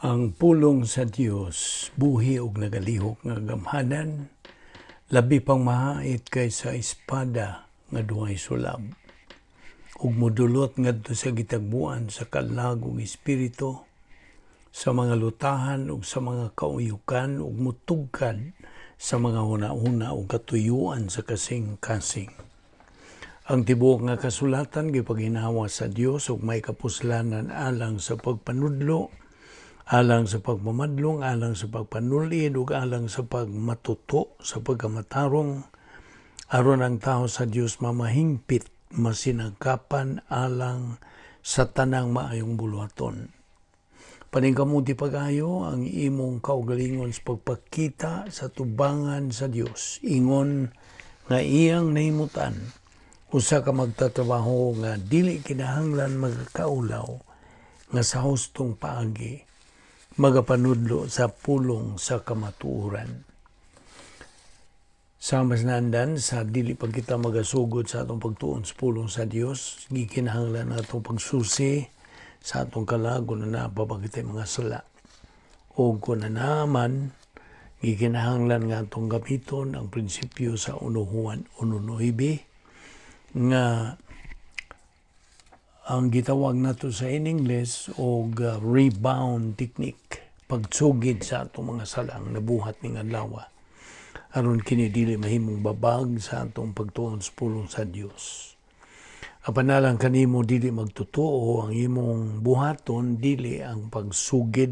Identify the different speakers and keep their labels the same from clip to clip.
Speaker 1: Ang pulong sa Dios buhi ug nagalihok nga gamhanan, labi pang mahait kaysa espada nga duhay sulab, ug modulot ngadto sa gitagbuan sa kalag ug espiritu, sa mga lutahan ug sa mga kauyukan ug mutugkad sa mga huna-huna ug katuyuan sa kasing-kasing. Ang tibuok nga kasulatan gipaghinahwa sa Dios ug may kapuslanan alang sa pagpanudlo, alang sa pagmamadlong, alang sa pagpanulid, ug alang sa pagmatuto sa pagkamatarong, aron ang tao sa Dios mamahingpit, masinagkapan alang sa tanang maayong buluhaton. Paningkamuti pag-ayo ang imong kaugalingon sa pagpakita sa tubangan sa Dios. Ingon nga iyang nahimutan, usa ka magtatrabaho nga dili kinahanglan magkaulaw, nga sa hustong paagi magapanudlo sa pulong sa kamatuoran. Sa masnandan, sa dili pag kita magasugod sa atong pagtuon sa pulong sa Dios, gikinahanglan atong pagsusi sa atong kalag kung na napapagitay mga sala. O kung na naman, gikinahanglan nga atong gamiton ang prinsipyo sa 1 Juan 1:9 nga ang gitawag nato sa in English og rebound technique, pagsugid sa atong mga salang nabuhat ning adlaw aron kini dili mahimong babag sa atong pagtuon sa pulong sa Dios. Apanalang kanimo dili magtotoo ang imong buhaton, dili ang pagsugid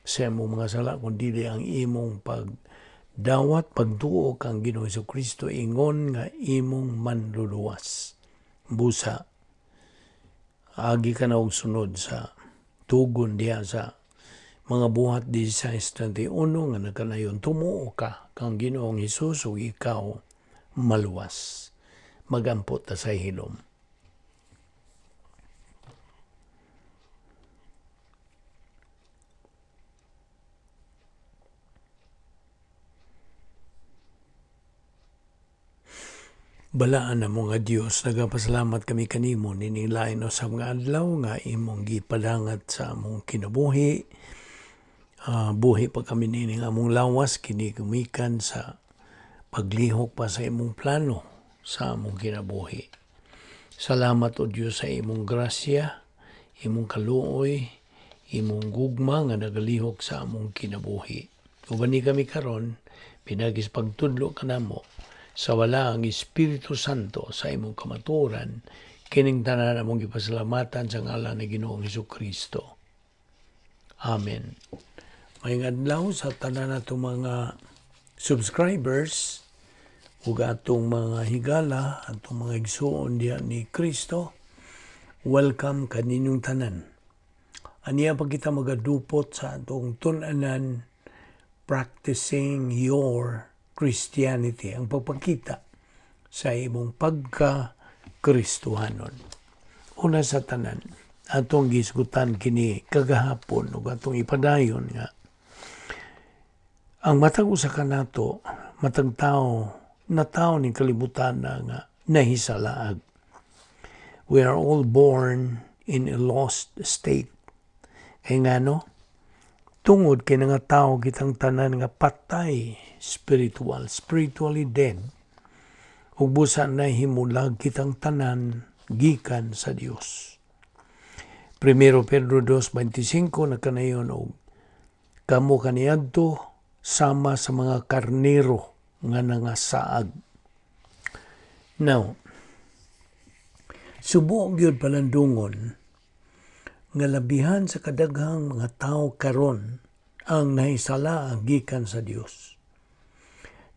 Speaker 1: sa imong mga sala, kundi dili ang imong pagdawat, pagtuo kang Ginoo Jesucristo, ingon nga imong manluluwas. Busa agi ka na og sunod sa tugon diha sa mga buhat 16:31 nga nagkanayon, tumuo ka kang Ginoong Hesus ug ikaw maluwas, magampot ta sa hilom. Balaan na mo nga Dios, nagapasalamat kami kanimo ninilain sa mga adlaw nga imong gipadangat sa among kinabuhi. Buhi pa kami nining among lawas, kini gumikan sa paglihok pa sa imong plano sa among kinabuhi. Salamat o Dios sa imong grasya, imong kaluoy, imong gugma nga nagalihok sa among kinabuhi. Uban ni kami karon, pinagis pagtudlo kanamo, sa wala ang Espiritu Santo sa imong kamatuoran, kining tanan among gipasalamatan sa ngalan ni Ginoong Jesucristo. Amen. Mayong adlaw sa tanan natong mga subscribers ug atong mga higala, atong mga igsuon diha ni Kristo. Welcome kaninyong tanan. Aniya pa kita magadupot sa atong tun-anan, practicing your Christianity, ang pagpakita sa imong pagka-Kristohanon. Una sa tanan, atong gisgutan kini kagahapon ug atong ipadayon nga ang matag usa ka nato, matag tao na tao ning kalibutan nga nahisalaag. We are all born in a lost state. Kaya ngano, tungod kay nga tao kitang tanan nga patay, spiritually dead. Ug busa na himulag kitang tanan gikan sa Dios. 1 Pedro 2:25 nakanayon og kamo kaniadto sama sa mga karnero nga nangasaag. Now, subo gyud palandungon nga labihan sa kadaghang mga tao karon ang nahisala gikan sa Dios.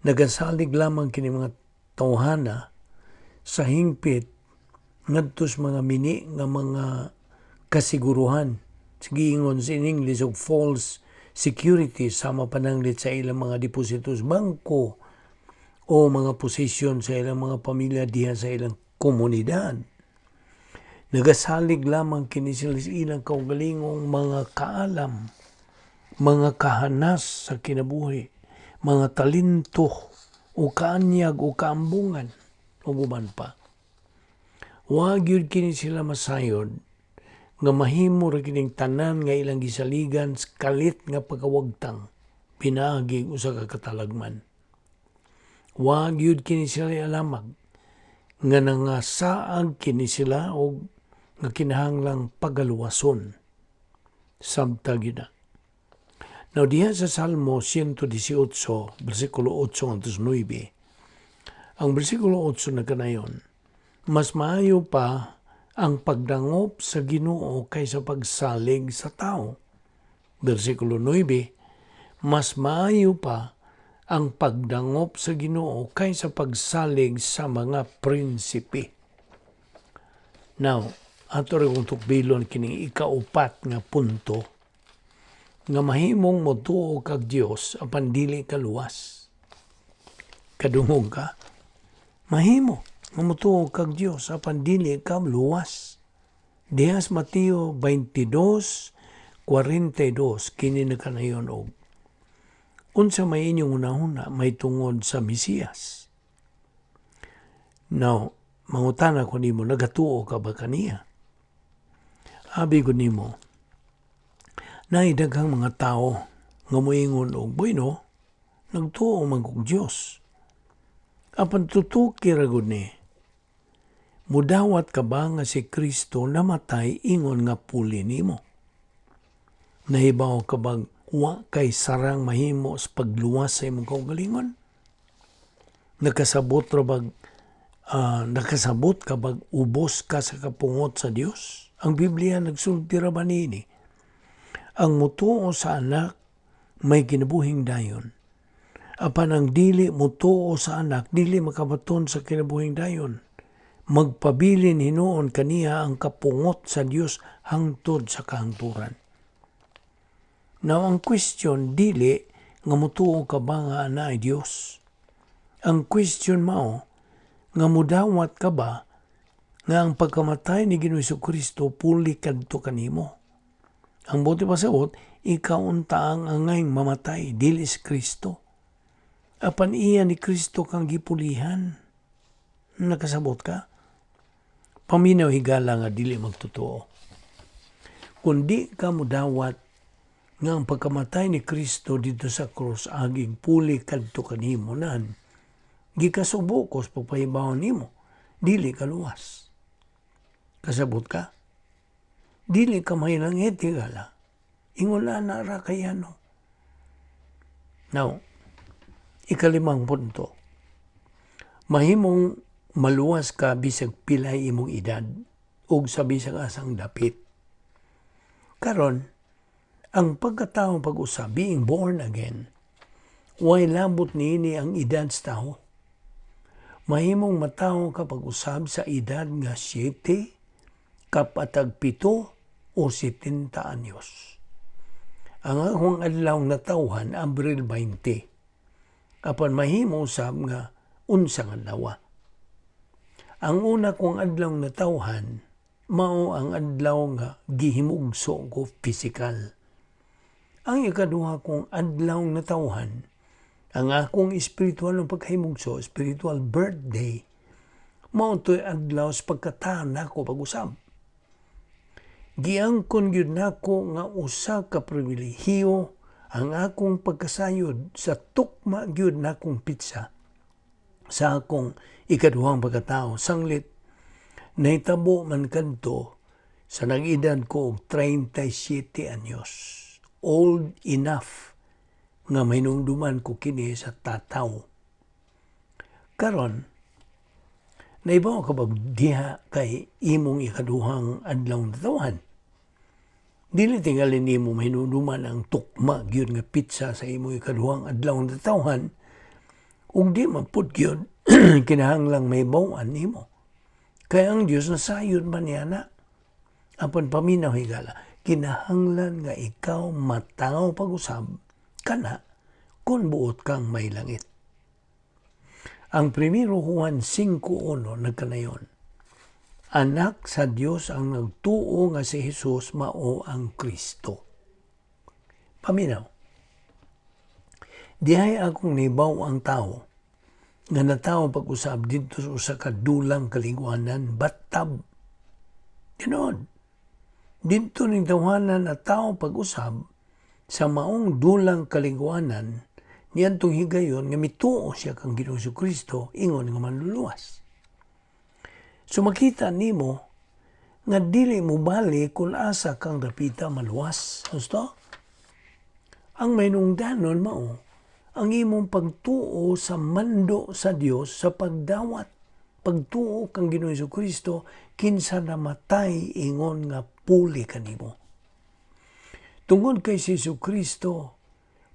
Speaker 1: Nagasalig lamang kini mga tawhana sa hingpit ngadto sa mga mini nga mga kasiguruhan. Sige ingon sa in English og false security sama pananglit sa ilang mga depositos bangko o mga posisyon sa ilang mga pamilya diha sa ilang komunidad. Nagasalig lamang kini sila sa ilang kaugalingong mga kaalam, mga kahanas sa kinabuhi, mga talento o kaanyag o kaambungan o guman pa. Wa gyud kini sila masayod nga mahimo ra kining tanan nga ilang gisaligan kalit nga pagkawagtang pinaagi usa ka katalagman. Wa gyud kini sila alamag nga nangasaag kini sila og nga kinahanglang pagaluwason sabta gyud na. Now diha sa Salmo 118 bersikulo 8 hangtod 9, ang bersikulo 8 na kanayon, mas maayo pa ang pagdangop sa Ginoo kaysa pagsalig sa tao. Bersikulo 9, mas maayo pa ang pagdangop sa Ginoo kaysa pagsalig sa mga prinsipe. Now, ato rin kong tukbilon kining ikaupat nga punto nga mahimong motuo kag Dios apan dili ka luwas. Kadungog ka? Mahimo nga motuo kag Dios apan dili ka luwas. Dihas Mateo 22:42 kini na kanayon og unsa may inyong unahuna may tungod sa Mesiyas. Now, mangutana ko nimo, nagatuo ka ba kaniya? Abi ko nimo, naidaghang mga tao nga moingon og bueno, nagtuo man kog Dios. Apan tutuki ra gud ni. Mudawat ka ba nga si Kristo namatay ingon nga puli nimo? Nahibaw ka ba wa kay sarang mahimo sa pagluwas sa imong kaugalingon? Nakasabot ka bag ubos ka sa kapungot sa Dios? Ang Biblia nagsulti ra ba niini? Ang mutuo sa anak may kinabuhing dayon. Apan ang dili mutuo sa anak dili makabaton sa kinabuhing dayon. Magpabilin hinuon kaniya ang kapungot sa Dios hangtod sa kahangturan. Now ang question dili nga mutuo ka ba nga anay Dios? Ang question mao nga mudawat ka ba nga ang pagkamatay ni Ginoong Jesucristo puli kadto kanimo? Ang buti pasabot, ikaw unta ang angayng mamatay, dili si Kristo. Apan iya ni Kristo kang gipulihan. Nakasabot ka? Paminaw higala nga dili magtotoo. Kundi ka mudawat nga ang pagkamatay ni Kristo dito sa krus aging puli kadto kanimo nan. Gikasubukos pagpahibawan nimo, dili ka luwas. Kasabot ka? Dili ka mailangit, higala. Ingula na ra kayano. Now, ikalimang punto. Mahimong maluwas ka bisag pilay imong edad ug sa bisag asang dapit. Karon, ang pagkataong pag-usab, being born again, way labot niini ang edad sa tao. Mahimong matawo ka pag-usab sa edad nga 7, kapatag 7 o 70 anyos. Ang akong adlaw natawhan, Abril 20. Apan mahimo usab nga unsang adlaw. Ang una kong adlaw natawhan, mao ang adlaw nga gihimugso ko physical. Ang ikaduha kong adlaw natawhan, ang akong espiritual ng pagkahimugso, spiritual birthday, mao to'y adlaw sa pagkataan nako pag-usab. Giangkon gyud nako nga usa ka pribilehiyo ang akong pagkasayod sa tukma gyud nakong pitsa sa akong ikaduhang pagkatao. Sanglit nahitabo man kadto sa nag-edad ko og 37 anyos. Old enough nga mainumduman ko kini sa tataw. Karon, naibaw ka ba diha kay imong ikaduhang adlaw natawhan? Dili tingalin nimo mainumduman ang tukma gyud nga pitsa sa imong ikaduhang adlaw natawhan ug di man pud gyud kinahanglang maibaw-an nimo. Kaya ang Dios nasayod man niya na. Apan paminaw higala, kinahanglan nga ikaw mataw pag-usab kana kung buot kang may langit. Ang 1 Juan 5:1 nagkanayon, anak sa Dios ang nagtuo nga si Jesus mao ang Kristo. Paminaw, dihay akong nibaw ang tao nga natawo pag-usab dito sa usa ka dulang kalingwanan, batab. Ganoon. Dito ning tawhanan at tao pag-usab sa maong dulang kaliguanan niyadtong higayon nga mituo siya kang Ginoong Jesucristo ingon nga manluluwas. So makita nimo nga dili mo bali kung asa kang dapita maluwas. Gusto? Ang mainungdanon mao ang imong pagtuo sa mando sa Dios sa pagdawat, pagtuo kang Ginoong Jesucristo kinsa namatay ingon nga puli kanimo. Tungod kay si Jesucristo,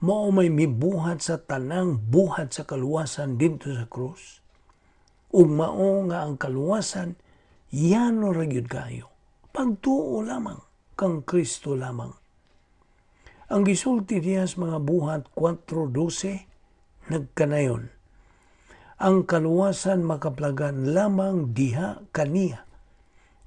Speaker 1: mao may mibuhat sa tanang buhat sa kaluwasan dito sa krus. Ug mao nga ang kaluwasan yano ra gyud kayo. Pagtuo lamang kang Kristo lamang. Ang gisulti diya sa mga buhat 4:12 nagkanayon. Ang kaluwasan makaplagan lamang diha kaniya.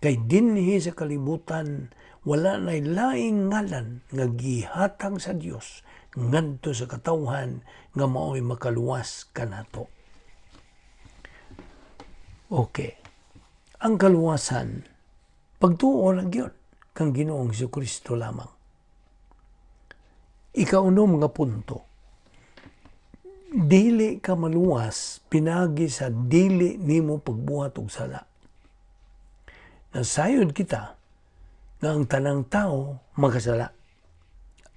Speaker 1: Kay dinhi sa kalibutan wala nay laing ngalan nga gihatag sa Dios ngadto sa katawhan nga mao'y makaluwas kanato. Okay. Ang kaluwasan pagtuo lang gyud kang Ginoong Jesucristo lamang. Ikaunom nga punto. Dili ka maluwas pinagi sa dili nimo pagbuhat og sala. Nasayod kita nga ang tanang tao makasala.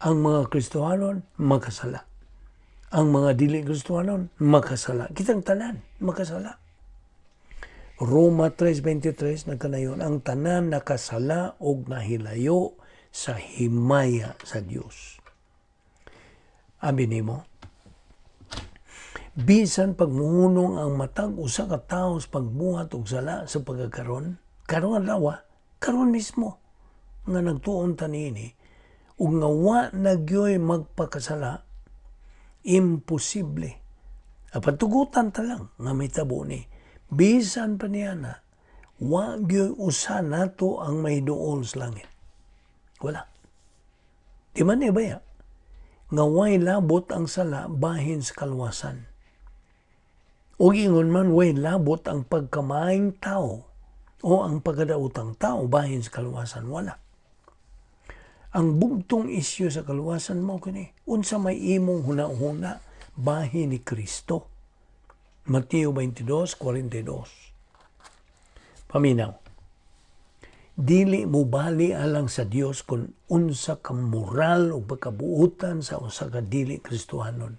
Speaker 1: Ang mga Kristohanon makasala. Ang mga dili Kristohanon makasala. Kitang tanan makasala. Roma 3:23 nagkanayon, ang tanan nakasala og nahilayo sa himaya sa Dios. Abi nimo, bisan pagmuhunong ang matag usa ka tawo sa pagbuhat og sala sa pagkakaron, karon adlaw, karon mismo nga nagtuon ta niini ug nga wa nagyoy magpakasala, imposible. Apan tugutan ta lang nga may tabo ni bisan pa niya na wa gyud usa nato ang mahiduol sa langit. Wala. Di man ibaya nga way labot ang sala bahin sa kaluwasan. O ingon man way labot ang pagkamaing tao o ang pagkadaotang tao bahin sa kaluwasan. Wala. Ang bugtong isyu sa kaluwasan mo kini unsa may imong hunahuna bahin ni Kristo. Mateo 22:42. Paminaw. Dili mo bali alang sa Dios kung unsa ka moral o pagkabuutan sa usa ka dili Kristohanon.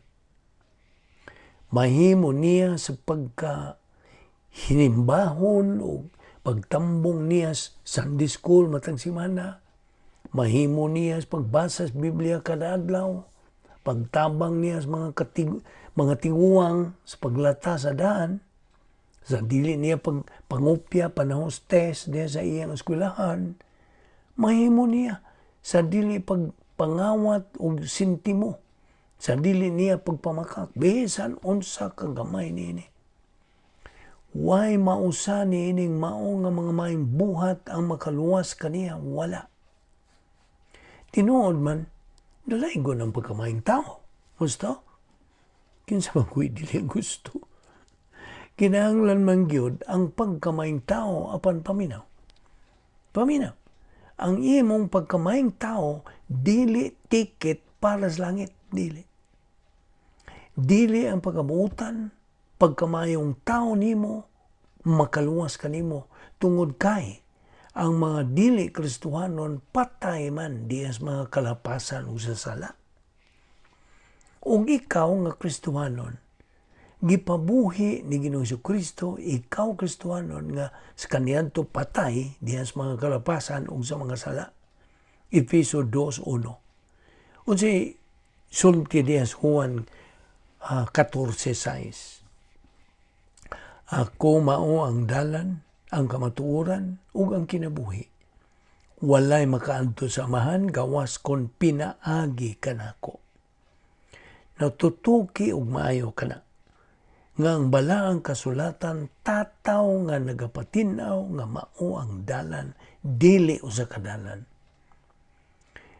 Speaker 1: Mahimo niya sa pagka-hinimbahon o pagtambong niya sa Sunday school matag semana. Mahimo niya sa pagbasa sa Biblia kada adlaw. Pagtabang niya sa mga tiguang sa paglata sa daan. Sa dili niya pangupya, panahostes niya sa iyang eskwelahan, mahimo niya sa dili pagpangawat o sintimo, sa dili niya pagpamakak, bisan unsa kang gamay niini. Way mausa niining mao nga mga maayong buhat ang makaluwas kaniya, wala. Tinuod man, dalaygon ang pagkamayong tao. Gusto? Kinsa man ko'y dili gusto. Kinahanglan man gyud ang pagkamayng tao apan paminaw. Paminaw. Ang imong pagkamayng tao dili ticket para sa langit, dili. Dili ang pagkabuutan, pagkamayong tao nimo makaluwas kanimo tungod kay ang mga dili Kristohanon patay man dias mga kalapasan o sa sala. Ug ikaw nga Kristohanon gipabuhi ni Ginoong Jesucristo, ikaw Kristohanon nga sa kaniadto patay diha sa mga kalapasan ug sa mga sala. Efeso 2:1. Unsay sulti diha sa Juan 14:6. Ako mao ang dalan, ang kamatuoran ug ang kinabuhi. Walay makaadto sa Amahan gawas kon pinaagi kanako. Natutuki ug maayo kana nga ang balaang kasulatan tataw nga nagapatinaw nga mao ang dalan, dili usa ka dalan.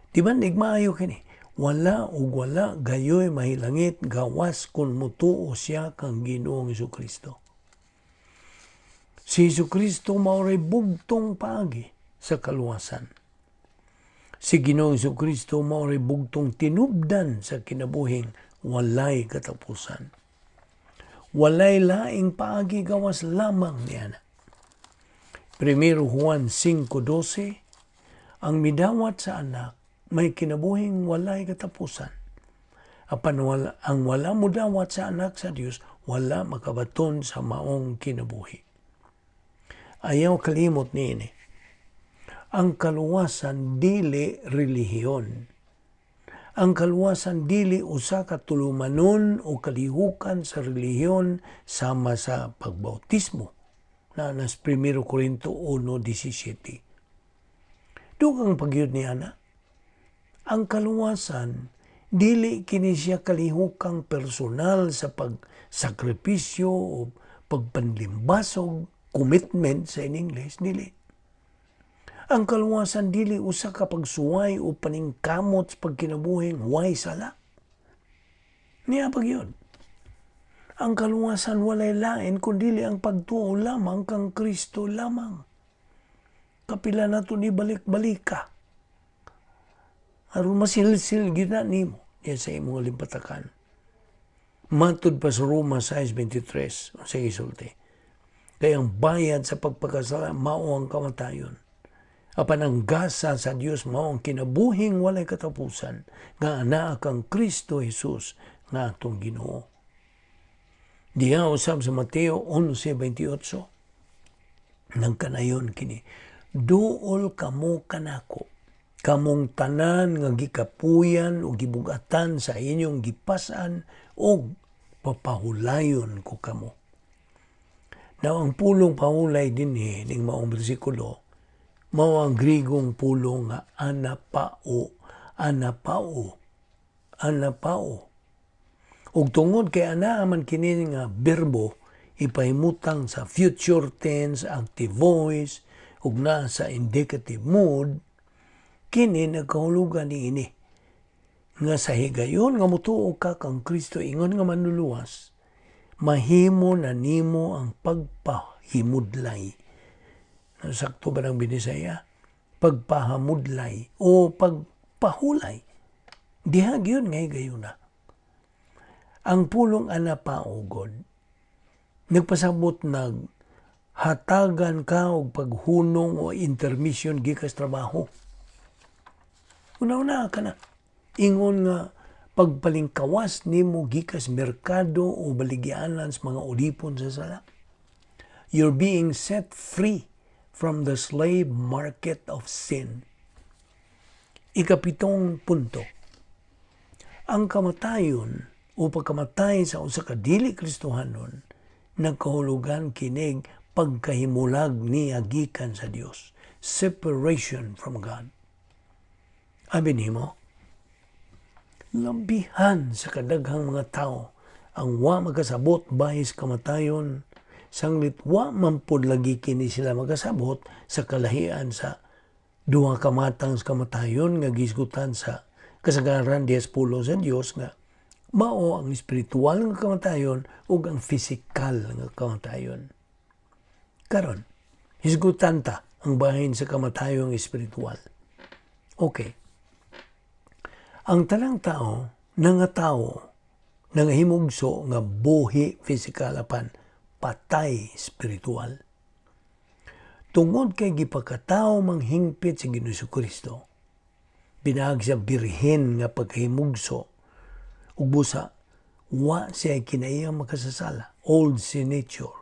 Speaker 1: Diban igmaayo kini, wala ug wala gayoy mahilangit gawas kun mutuo siya kang Ginoong Jesucristo. Si Jesucristo mao ray bugtong paagi sa kaluwasan. Si Ginoong Jesucristo mao'y bugtong tinubdan sa kinabuhing walay katapusan. Walay laing paagi gawas lamang niya. 1 Juan 5:12, ang midawat sa anak may kinabuhing walay katapusan. Apan ang wala mudawat sa anak sa Dios, wala makabaton sa maong kinabuhi. Ayaw kalimot niini. Ang kaluwasan dili relihiyon. Ang kaluwasan dili usa ka tulumanon o kalihukan sa relihiyon sama sa pagbautismo na nas 1 Corinto 1:17. Dugang pagyud ni ana. Ang kaluwasan dili kini siya kalihukang personal sa pagsakripisyo o pagpanlimbasog, commitment sa in English, dili. Ang kaluwasan dili usa ka pagsuway o paningkamot sa pagkinabuhing way sala. Niya pagyud. Ang kaluwasan walay lain kundi ang pagtuo lamang kang Kristo lamang. Kapila nato ni balik-balika. Aron masilsil gina nimo diya sa imong limpatakan. Matud pa sa Roma 6:23 sa isulti. Kaya ang bayad sa pagpakasala mao ang kamatayon. Apan ang gasa sa Dios mao ang kinabuhing walay katapusan nga anaa kang Kristo Jesus nga atong Ginoo. Diha usab sa Mateo 11:28 nagkanayon kini, duol kamo kanako, kamong tanan nga gikapuyan o gibugatan sa inyong gipasan o papahulayon ko kamo. Now, ang pulong pahulay dinhi ning maong bersikulo mao ang Grigong pulong nga anapao. Ug tungod kay anaa man kini nga berbo ipahimutang sa future tense, active voice, ug naa sa indicative mood, kini nagkahulugan niini nga sa higayon nga motuo ka kang Kristo ingon nga manluluwas, mahimo na nimo ang pagpahimudlay. Sakto ba ng binisaya? Pagpahamudlay o pagpahulay. Diha gyud nga higayon na. Ang pulong anapao God, nagpasabot hatagan ka og paghunong o intermission gikas trabaho. Una-una ka na. Ingon nga pagpalingkawas nimo gikas merkado o baligyanan sa mga ulipon sa sala. You're being set free from the slave market of sin. Ikapitong punto. Ang kamatayon o pagkamatay sa usa ka dili Kristohanon nagkahulugan kinig pagkahimulag niya gikan sa Dios. Separation from God. Abi nimo, lambihan sa kadaghang mga tao ang wa magkasabot bahis kamatayon, sanglit wa mampod lagi kini sila magkasabot sa kalahian sa duha ka matang sa kamatayon nga gisgutan sa kasagaran 10 sa Dios nga mao ang espiritual nga kamatayon ug ang pisikal nga kamatayon. Karon, hisgutan ta ang bahin sa kamatayong espiritual. Okay. Ang talang tao, nangahimugso nga buhi pisikal apan patay espiritual. Tungod kay gipakatao manghingpit sa Ginoong Jesucristo, binaag siya birhen nga pagkahimugso, ug busa wa siya kinaiyang makasasala, old sin nature.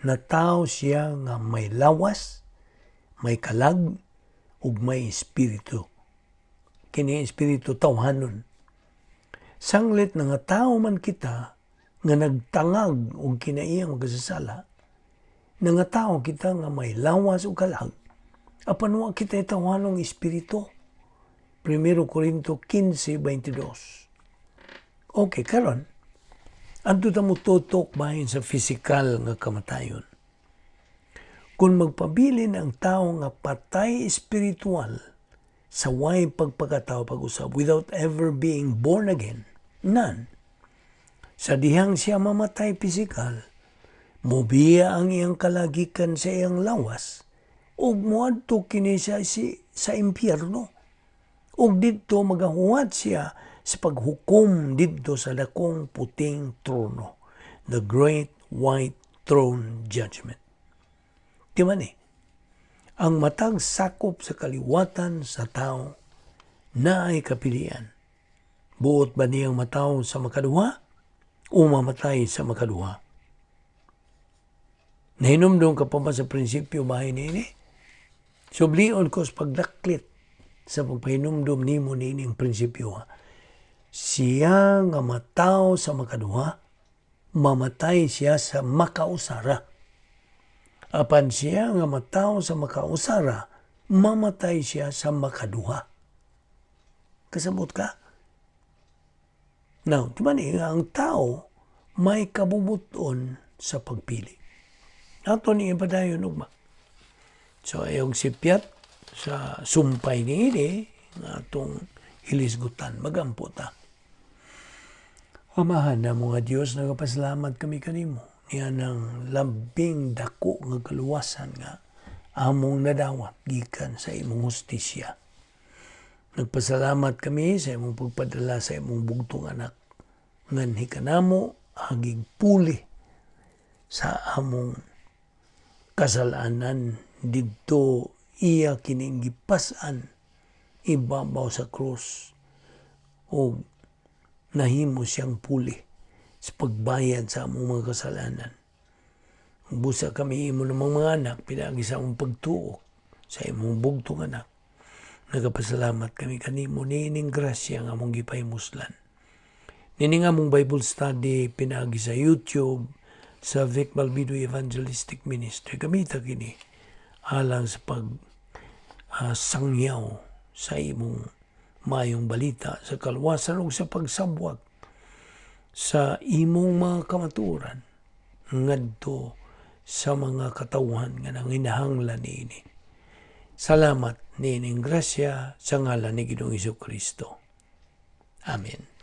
Speaker 1: Nataw siya nga may lawas, may kalag, ug may espiritu. Kini espiritu tawhanon. Sanglit nga tao man kita nga nagtangag og kinaiyang makasasala, nga tao kita nga may lawas o kalag, apan wa kita tawhanong espiritu. 1 Corinto 15:22. Okay, karon adto ta mo tutok bahin sa physical nga kamatayon. Kung magpabilin ang tao nga patay espiritual sa way pagpakatao pag-usab without ever being born again, none. Sa dihang siya mamatay pisikal, mobiya ang iyang kalagikan sa iyang lawas ug moadto kini siya sa impyerno ug didto magahuwat siya sa paghukom didto sa dakong puting trono, the great white throne judgment. Di man ang matag sakop sa kaliwatan sa tao na ay kapilian. Buot ba niyang mataw sa makaduha o mamatay sa makaduha? Nahinumdum ka pa ba sa prinsipyo bahay nini? Sublion ko sa pagdaklit sa pagpahinumdum nimo nining prinsipyo. Siya nga mataw sa makaduha, mamatay siya sa makausara. Apan siya nga mataw sa makausara, mamatay siya sa makaduha. Kasabot ka? Now, di ba ang tao may kabubuton sa pagpili. Ato ni ipadayon ugma. So, ayong sipyat sa sumpay ni nga atong hilisgutan, magampo ta. Amahan na mga Diyos, nagapasalamat kami kanimo. Niya ng labing dako nga kaluwasan nga among nadawat gikan sa imong hustisya. Nagpasalamat kami sa imong pagpadala sa imong bugtong anak. Nganhi kanamo aging puli sa among kasalanan didto iya kining gipas-an ibabaw sa krus o nahimo siyang puli sa pagbayad sa among mga kasalanan. Busa kami imo namang mga anak, pinagi sa among pagtuok sa imong bugtong anak. Nagapasalamat kami kanimo nining grasya nga among gipahimuslan. Nining among Bible study pinagi sa YouTube sa Vic Balbido Evangelistic Ministry. Gamita kini alang sa sangyaw sa imong mayong balita sa kalwasan ug sa pagsabwag sa imong mga kamaturan ngadto sa mga katawhan nga nanginahanglan niini. Salamat nining grasya sa ngalan ni Ginoong Hesukristo. Amen.